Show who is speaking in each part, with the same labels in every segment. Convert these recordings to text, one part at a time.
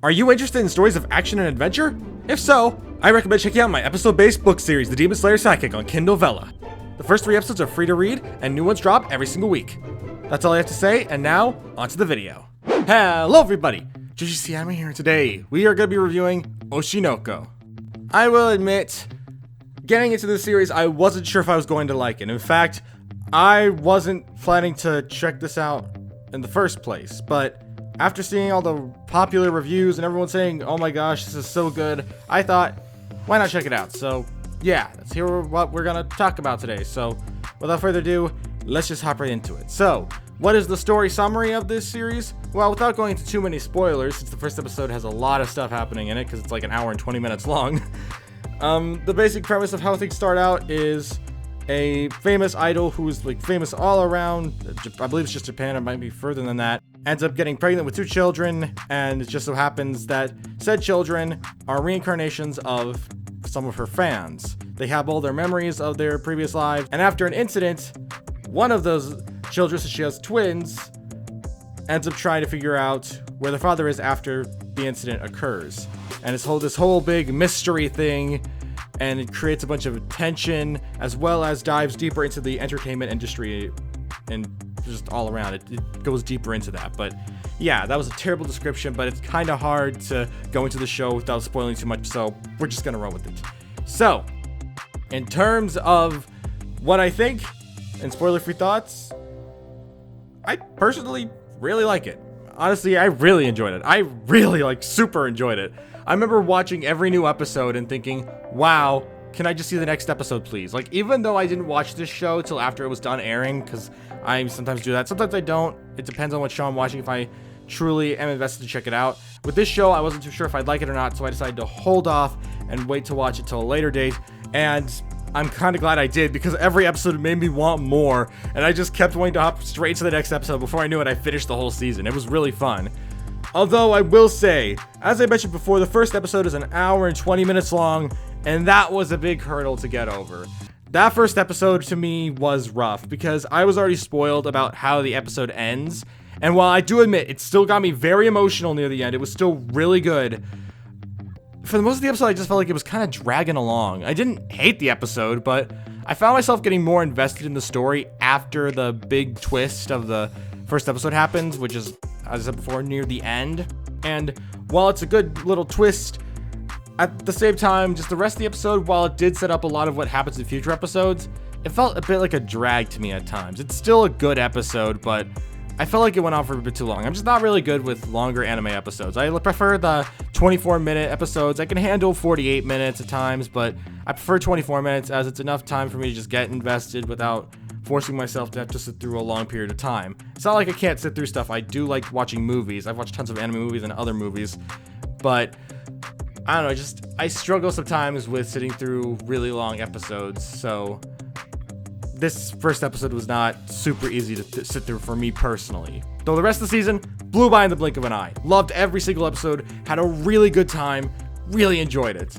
Speaker 1: Are you interested in stories of action and adventure? If so, I recommend checking out my episode-based book series, The Demon Slayer Sidekick, on Kindle Vella. The first 3 episodes are free to read, and new ones drop every single week. That's all I have to say, and now, onto the video. Hello everybody! JGC Anime here, and today we are going to be reviewing Oshi. I will admit, getting into this series, I wasn't sure if I was going to like it. In fact, I wasn't planning to check this out in the first place, but after seeing all the popular reviews and everyone saying, oh my gosh, this is so good, I thought, why not check it out? So yeah, let's hear what we're gonna talk about today. So without further ado, let's just hop right into it. So what is the story summary of this series? Well, without going into too many spoilers, since the first episode has a lot of stuff happening in it, because it's like an hour and 20 minutes long, the basic premise of how things start out is a famous idol who's like famous all around, I believe it's just Japan, it might be further than that, ends up getting pregnant with 2 children, and it just so happens that said children are reincarnations of some of her fans. They have all their memories of their previous lives, and after an incident, one of those children, so she has twins, ends up trying to figure out where the father is after the incident occurs. And it's this whole big mystery thing, and it creates a bunch of tension, as well as dives deeper into the entertainment industry and just all around. It goes deeper into that. But yeah, that was a terrible description, but it's kind of hard to go into the show without spoiling too much, so we're just gonna roll with it. So, in terms of what I think and spoiler-free thoughts, I personally really like it. Honestly, I really enjoyed it. I really, super enjoyed it. I remember watching every new episode and thinking, wow, can I just see the next episode, please? Like, even though I didn't watch this show till after it was done airing, because I sometimes do that. Sometimes I don't. It depends on what show I'm watching, if I truly am invested to check it out. With this show, I wasn't too sure if I'd like it or not, so I decided to hold off and wait to watch it till a later date. And I'm kind of glad I did, because every episode made me want more, and I just kept wanting to hop straight to the next episode. Before I knew it, I finished the whole season. It was really fun. Although I will say, as I mentioned before, the first episode is an hour and 20 minutes long, and that was a big hurdle to get over. That first episode to me was rough, because I was already spoiled about how the episode ends, and while I do admit it still got me very emotional near the end, it was still really good. For the most of the episode, I just felt like it was kind of dragging along. I didn't hate the episode, but I found myself getting more invested in the story after the big twist of the first episode happens, which is, as I said before, near the end. And while it's a good little twist, at the same time, just the rest of the episode, while it did set up a lot of what happens in future episodes, it felt a bit like a drag to me at times. It's still a good episode, but I felt like it went on for a bit too long. I'm just not really good with longer anime episodes. I prefer the 24-minute episodes. I can handle 48 minutes at times, but I prefer 24 minutes as it's enough time for me to just get invested without forcing myself to have to sit through a long period of time. It's not like I can't sit through stuff. I do like watching movies. I've watched tons of anime movies and other movies, but I don't know, I struggle sometimes with sitting through really long episodes, so this first episode was not super easy to sit through for me personally. Though the rest of the season blew by in the blink of an eye. Loved every single episode, had a really good time, really enjoyed it.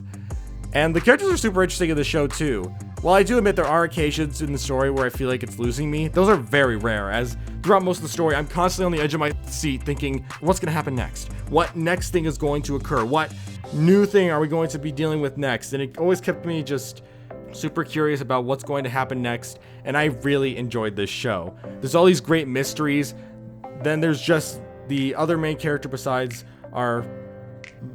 Speaker 1: And the characters are super interesting in the show too. While I do admit there are occasions in the story where I feel like it's losing me, those are very rare, as throughout most of the story, I'm constantly on the edge of my seat thinking, what's going to happen next? What next thing is going to occur? What new thing are we going to be dealing with next? And it always kept me just super curious about what's going to happen next, and I really enjoyed this show. There's all these great mysteries. Then there's just the other main character besides our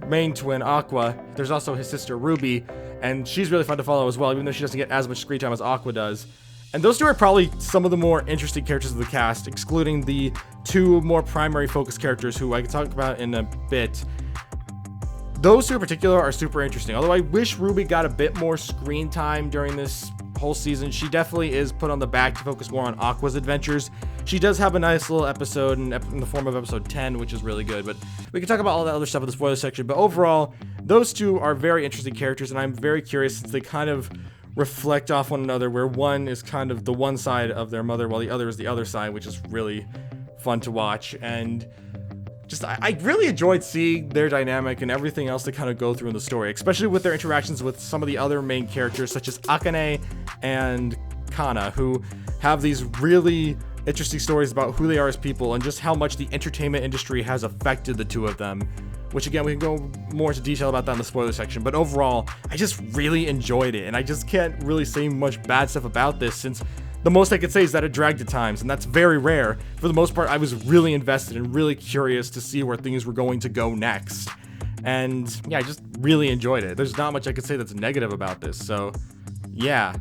Speaker 1: main twin, Aqua. There's also his sister, Ruby, and she's really fun to follow as well, even though she doesn't get as much screen time as Aqua does. And those two are probably some of the more interesting characters of the cast, excluding the 2 more primary focus characters who I can talk about in a bit. Those 2 in particular are super interesting, although I wish Ruby got a bit more screen time during this whole season. She definitely is put on the back to focus more on Aqua's adventures. She does have a nice little episode in the form of episode 10, which is really good, but we can talk about all that other stuff in the spoiler section. But overall, those 2 are very interesting characters, and I'm very curious since they kind of reflect off one another, where one is kind of the one side of their mother while the other is the other side, which is really fun to watch. And just I really enjoyed seeing their dynamic and everything else they kind of go through in the story, especially with their interactions with some of the other main characters such as Akane and Kana, who have these really interesting stories about who they are as people and just how much the entertainment industry has affected the 2 of them, which again, we can go more into detail about that in the spoiler section. But overall, I just really enjoyed it, and I just can't really say much bad stuff about this, since the most I could say is that it dragged at times, and that's very rare. For the most part, I was really invested and really curious to see where things were going to go next. And yeah, I just really enjoyed it. There's not much I could say that's negative about this. So yeah,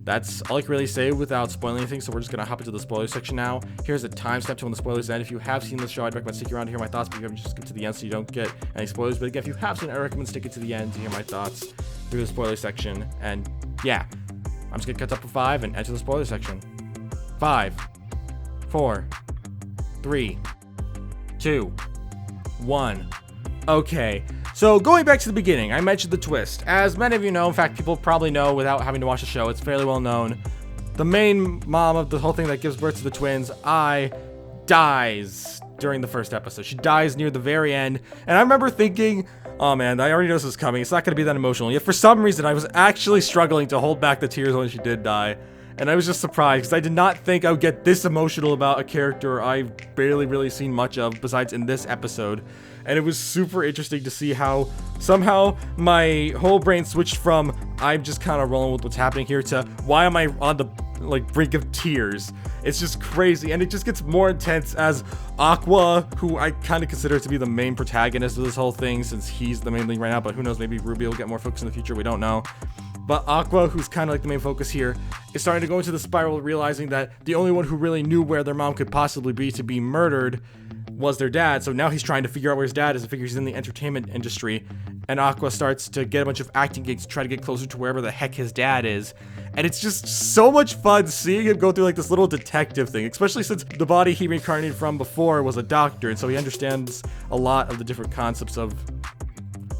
Speaker 1: that's all I can really say without spoiling anything. So we're just gonna hop into the spoiler section now. Here's a timestamp to when the spoilers end. If you have seen this show, I'd recommend sticking around to hear my thoughts, but you haven't, just skip to the end so you don't get any spoilers. But again, if you have seen it, I recommend sticking to the end to hear my thoughts through the spoiler section. And yeah, I'm just gonna cut up to 5 and enter the spoiler section. 5, 4, 3, 2, 1. Okay, so going back to the beginning, I mentioned the twist. As many of you know, in fact, people probably know without having to watch the show, it's fairly well known. The main mom of the whole thing that gives birth to the twins, dies during the first episode. She dies near the very end, and I remember thinking, oh man, I already know this is coming. It's not going to be that emotional. Yet for some reason, I was actually struggling to hold back the tears when she did die. And I was just surprised, because I did not think I would get this emotional about a character I've barely really seen much of, besides in this episode. And it was super interesting to see how somehow my whole brain switched from I'm just kind of rolling with what's happening here to why am I on the brink of tears. It's just crazy, and it just gets more intense as Aqua, who I kind of consider to be the main protagonist of this whole thing, since he's the main lead right now, but who knows, maybe Ruby will get more focus in the future, we don't know. But Aqua, who's kind of like the main focus here, is starting to go into the spiral, realizing that the only one who really knew where their mom could possibly be to be murdered was their dad. So now he's trying to figure out where his dad is, and figures he's in the entertainment industry. And Aqua starts to get a bunch of acting gigs to try to get closer to wherever the heck his dad is. And it's just so much fun seeing him go through like this little detective thing, especially since the body he reincarnated from before was a doctor, and so he understands a lot of the different concepts of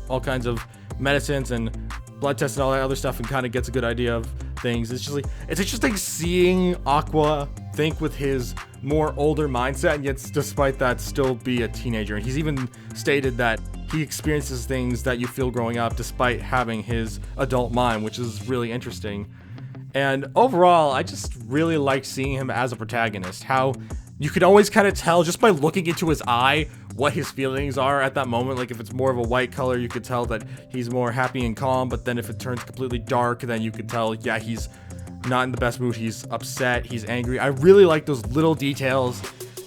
Speaker 1: all kinds of medicines and blood tests and all that other stuff, and kind of gets a good idea of things. It's just like, it's interesting seeing Aqua think with his more older mindset, and yet despite that still be a teenager. And he's even stated that he experiences things that you feel growing up despite having his adult mind, which is really interesting. And overall, I just really like seeing him as a protagonist, how you can always kind of tell just by looking into his eye what his feelings are at that moment. Like if it's more of a white color, you could tell that he's more happy and calm, but then if it turns completely dark, then you could tell, yeah, he's not in the best mood, he's upset, he's angry. I really like those little details.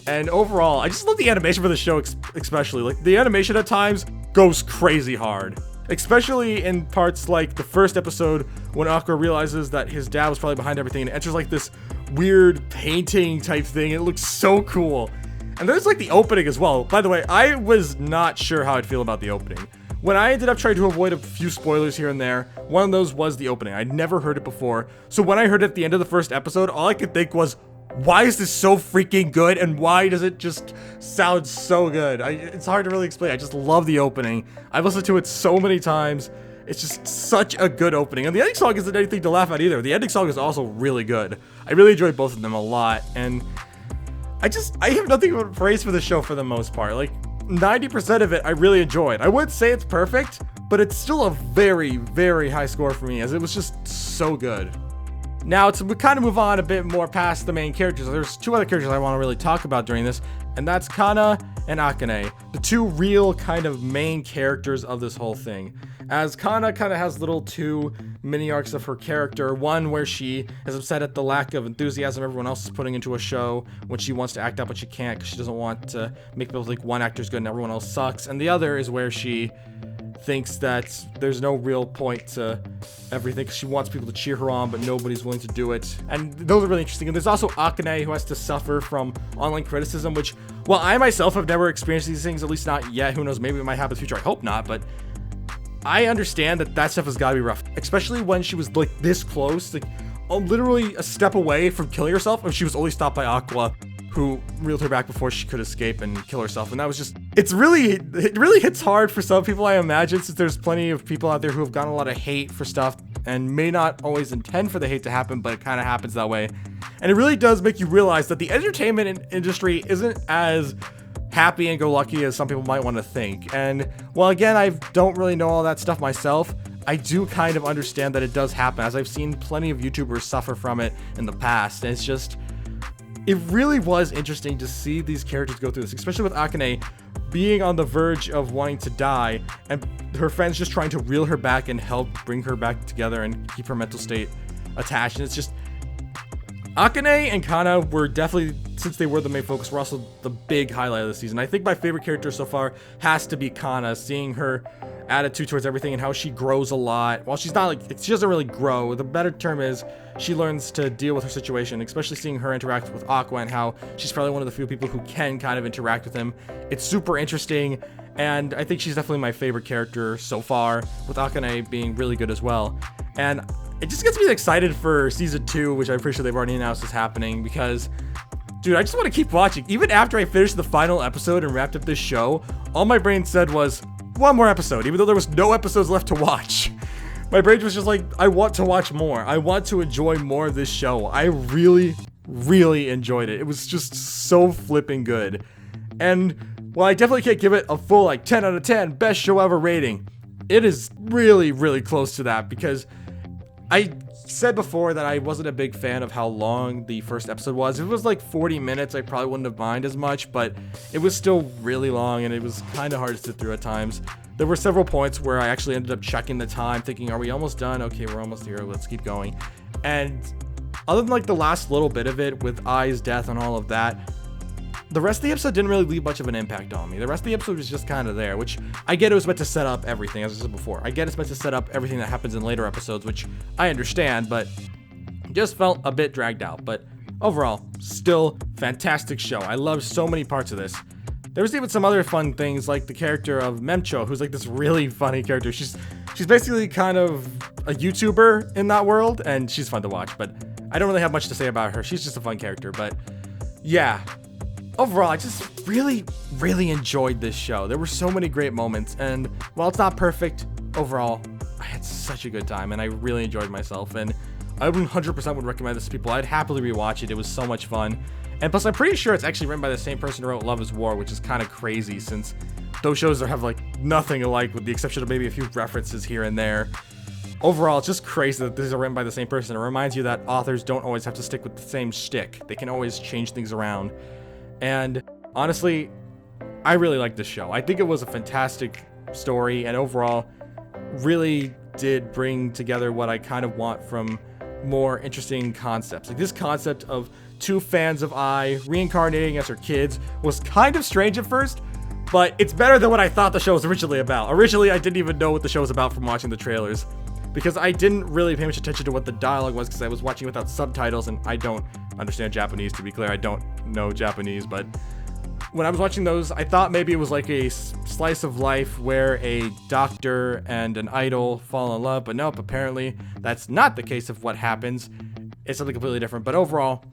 Speaker 1: And overall, I just love the animation for the show, especially. Like, the animation at times goes crazy hard. Especially in parts like the first episode when Aqua realizes that his dad was probably behind everything, and it enters like this weird painting type thing. It looks so cool. And there's like the opening as well. By the way, I was not sure how I'd feel about the opening. When I ended up trying to avoid a few spoilers here and there, one of those was the opening. I'd never heard it before. So when I heard it at the end of the first episode, all I could think was, why is this so freaking good, and why does it just sound so good? It's hard to really explain. I just love the opening. I've listened to it so many times. It's just such a good opening. And the ending song isn't anything to laugh at either. The ending song is also really good. I really enjoyed both of them a lot. And I have nothing but praise for the show for the most part. Like, 90% of it I really enjoyed. I wouldn't say it's perfect, but it's still a very, very high score for me, as it was just so good. Now, to kind of move on a bit more past the main characters, there's two other characters I want to really talk about during this, and that's Kana and Akane, the two real kind of main characters of this whole thing. As Kana kind of has little two mini arcs of her character, one where she is upset at the lack of enthusiasm everyone else is putting into a show when she wants to act out but she can't because she doesn't want to make people think one actor's good and everyone else sucks, and the other is where she thinks that there's no real point to everything because she wants people to cheer her on, but nobody's willing to do it. And those are really interesting. And there's also Akane, who has to suffer from online criticism, which, well, I myself have never experienced these things, at least not yet. Who knows, maybe it might happen in the future. I hope not, but I understand that stuff has got to be rough, especially when she was like this close, like literally a step away from killing herself, and she was only stopped by Aqua, who reeled her back before she could escape and kill herself. And that was just, it really hits hard for some people, I imagine, since there's plenty of people out there who have gotten a lot of hate for stuff and may not always intend for the hate to happen, but it kind of happens that way. And it really does make you realize that the entertainment industry isn't as happy and go lucky as some people might want to think. And well, again, I don't really know all that stuff myself. I do kind of understand that it does happen, as I've seen plenty of YouTubers suffer from it in the past. And it's just, it really was interesting to see these characters go through this, especially with Akane being on the verge of wanting to die, and her friends just trying to reel her back and help bring her back together and keep her mental state attached. And it's just, Akane and Kana were definitely, since they were the main focus, were also the big highlight of the season. I think my favorite character so far has to be Kana, seeing her attitude towards everything and how she grows a lot. While she's not like, she doesn't really grow, the better term is she learns to deal with her situation, especially seeing her interact with Aqua and how she's probably one of the few people who can kind of interact with him. It's super interesting, and I think she's definitely my favorite character so far, with Akane being really good as well. And it just gets me excited for season 2, which I'm pretty sure they've already announced is happening, because dude, I just want to keep watching. Even after I finished the final episode and wrapped up this show, all my brain said was, one more episode, even though there was no episodes left to watch. My brain was just like, I want to watch more. I want to enjoy more of this show. I really, really enjoyed it. It was just so flipping good. And while I definitely can't give it a full like 10 out of 10 best show ever rating, it is really, really close to that, because I said before that I wasn't a big fan of how long the first episode was. If it was like 40 minutes, I probably wouldn't have minded as much, but it was still really long and it was kind of hard to sit through at times. There were several points where I actually ended up checking the time, thinking, are we almost done? Okay, we're almost here. Let's keep going. And other than like the last little bit of it with Ai's death and all of that, the rest of the episode didn't really leave much of an impact on me. The rest of the episode was just kind of there, which I get it was meant to set up everything, as I said before. I get it's meant to set up everything that happens in later episodes, which I understand, but just felt a bit dragged out. But overall, still fantastic show. I love so many parts of this. There was even some other fun things, like the character of Memcho, who's like this really funny character. She's basically kind of a YouTuber in that world, and she's fun to watch, but I don't really have much to say about her. She's just a fun character, but yeah. Overall, I just really, really enjoyed this show. There were so many great moments, and while it's not perfect, overall, I had such a good time, and I really enjoyed myself, and I 100% would recommend this to people. I'd happily rewatch it. It was so much fun. And plus, I'm pretty sure it's actually written by the same person who wrote Love is War, which is kind of crazy, since those shows have like nothing alike, with the exception of maybe a few references here and there. Overall, it's just crazy that these are written by the same person. It reminds you that authors don't always have to stick with the same shtick. They can always change things around. And honestly, I really like this show. I think it was a fantastic story, and overall really did bring together what I kind of want from more interesting concepts. Like this concept of two fans of Ai reincarnating as her kids was kind of strange at first, but it's better than what I thought the show was originally about. Originally, I didn't even know what the show was about from watching the trailers, because I didn't really pay much attention to what the dialogue was, because I was watching without subtitles, and I don't understand Japanese, to be clear. I don't know Japanese, but when I was watching those, I thought maybe it was like a slice of life where a doctor and an idol fall in love, but nope, apparently that's not the case of what happens. It's something completely different. But overall,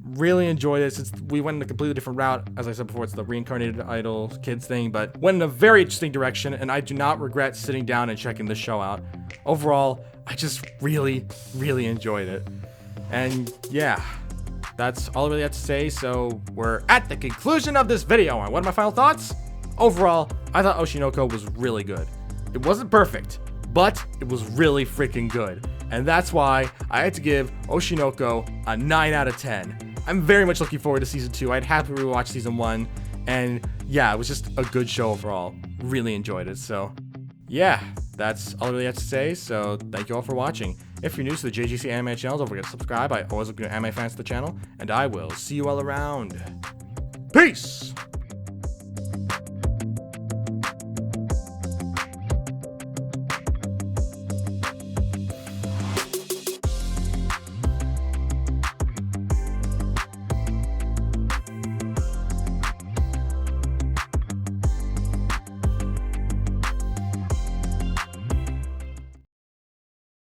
Speaker 1: really enjoyed it, since we went in a completely different route. As I said before, it's the reincarnated idol kids thing, but went in a very interesting direction, and I do not regret sitting down and checking this show out. Overall, I just really, really enjoyed it. And yeah, that's all I really have to say. So we're at the conclusion of this video, and what are my final thoughts? Overall, I thought Oshinoko was really good. It wasn't perfect, but it was really freaking good. And that's why I had to give Oshinoko a 9 out of 10. I'm very much looking forward to season 2. I'd happily rewatch season 1. And yeah, it was just a good show overall. Really enjoyed it. So yeah, that's all I really have to say. So thank you all for watching. If you're new to the JGC Anime channel, don't forget to subscribe. I always look at anime fans to the channel. And I will see you all around. Peace!